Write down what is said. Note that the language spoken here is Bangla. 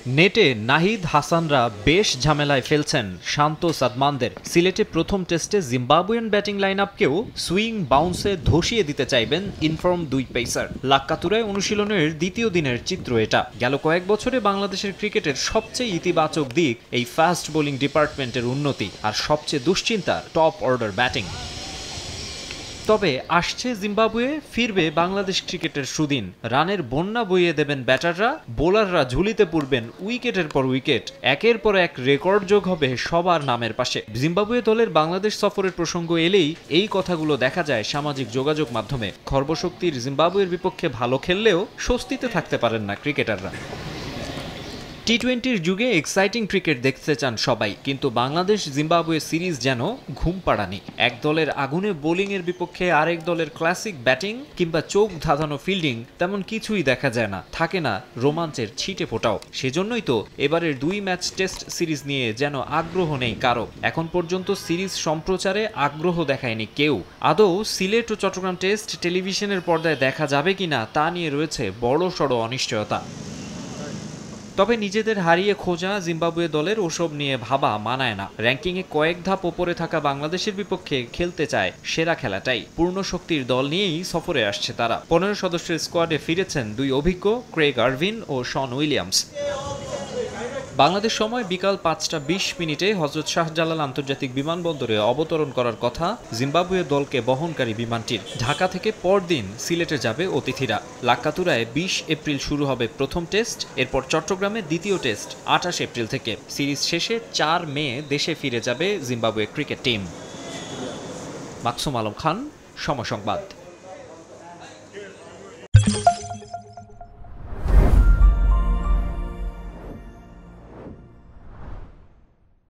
নেটে নাহিদ হাসানরা বেশ ঝামেলায় ফেলছেন শান্ত সাদমানদের। সিলেটে প্রথম টেস্টে জিম্বাবুয়ান ব্যাটিং লাইন আপকেও সুইং বাউন্সে ধসিয়ে দিতে চাইবেন ইনফর্ম দুই পেসার। লাক্কাতুরায় অনুশীলনের দ্বিতীয় দিনের চিত্র এটা। গেল কয়েক বছরে বাংলাদেশের ক্রিকেটের সবচেয়ে ইতিবাচক দিক এই ফাস্ট বোলিং ডিপার্টমেন্টের উন্নতি, আর সবচেয়ে দুশ্চিন্তার টপ অর্ডার ব্যাটিং। তবে আসছে জিম্বাবুয়ে, ফিরবে বাংলাদেশ ক্রিকেটের সুদিন। রানের বন্যা বইয়ে দেবেন ব্যাটাররা, বোলাররা ঝুলিতে পড়বেন উইকেটের পর উইকেট। একের পর এক রেকর্ড যোগ হবে সবার নামের পাশে। জিম্বাবুয়ে দলের বাংলাদেশ সফরের প্রসঙ্গ এলেই এই কথাগুলো দেখা যায় সামাজিক যোগাযোগ মাধ্যমে। খর্বশক্তির জিম্বাবুয়ের বিপক্ষে ভালো খেললেও স্বস্তিতে থাকতে পারেন না ক্রিকেটাররা। টি-20-র যুগে এক্সাইটিং ক্রিকেট দেখতে চান সবাই, কিন্তু বাংলাদেশ জিম্বাবুয়ে সিরিজ যেন ঘুম পাড়ানি। এক দলের আগুনে বোলিংয়ের বিপক্ষে আরেক দলের ক্লাসিক ব্যাটিং কিংবা চোখ ধাঁধানো ফিল্ডিং তেমন কিছুই দেখা যায় না, থাকে না রোমাঞ্চের ছিটে ফোটাও। সেজন্যই তো এবারের 2 ম্যাচ টেস্ট সিরিজ নিয়ে যেন আগ্রহ নেই কারো। এখন পর্যন্ত সিরিজ সম্প্রচারে আগ্রহ দেখায়নি কেউ। আদৌ সিলেট ও চট্টগ্রাম টেস্ট টেলিভিশনের পর্দায় দেখা যাবে কিনা তা নিয়ে রয়েছে বড়সড় অনিশ্চয়তা। তবে নিজেদের হারিয়ে খোঁজা জিম্বাবুয়ে দলের ওসব নিয়ে ভাবা মানায় না। র্যাঙ্কিংয়ে কয়েক ধাপ ওপরে থাকা বাংলাদেশের বিপক্ষে খেলতে চায় সেরা খেলাটাই। পূর্ণ শক্তির দল নিয়েই সফরে আসছে তারা। 15 সদস্যের স্কোয়াডে ফিরেছেন 2 অভিজ্ঞ ক্রেগ আরভিন ও শন উইলিয়ামস। বাংলাদেশ সময় বিকাল 5:20 হযরত শাহজালাল আন্তর্জাতিক বিমানবন্দরে অবতরণ করার কথা জিম্বাবুয়ে দলকে বহনকারী বিমানটির। ঢাকা থেকে পরদিন সিলেটে যাবে অতিথিরা। লাক্কাতুরায় 20 এপ্রিল শুরু হবে প্রথম টেস্ট, এরপর চট্টগ্রামে দ্বিতীয় টেস্ট 28 এপ্রিল থেকে। সিরিজ শেষে 4 মে দেশে ফিরে যাবে Zimbabwe cricket team. Maksum Alam Khan, Somoy সংবাদ।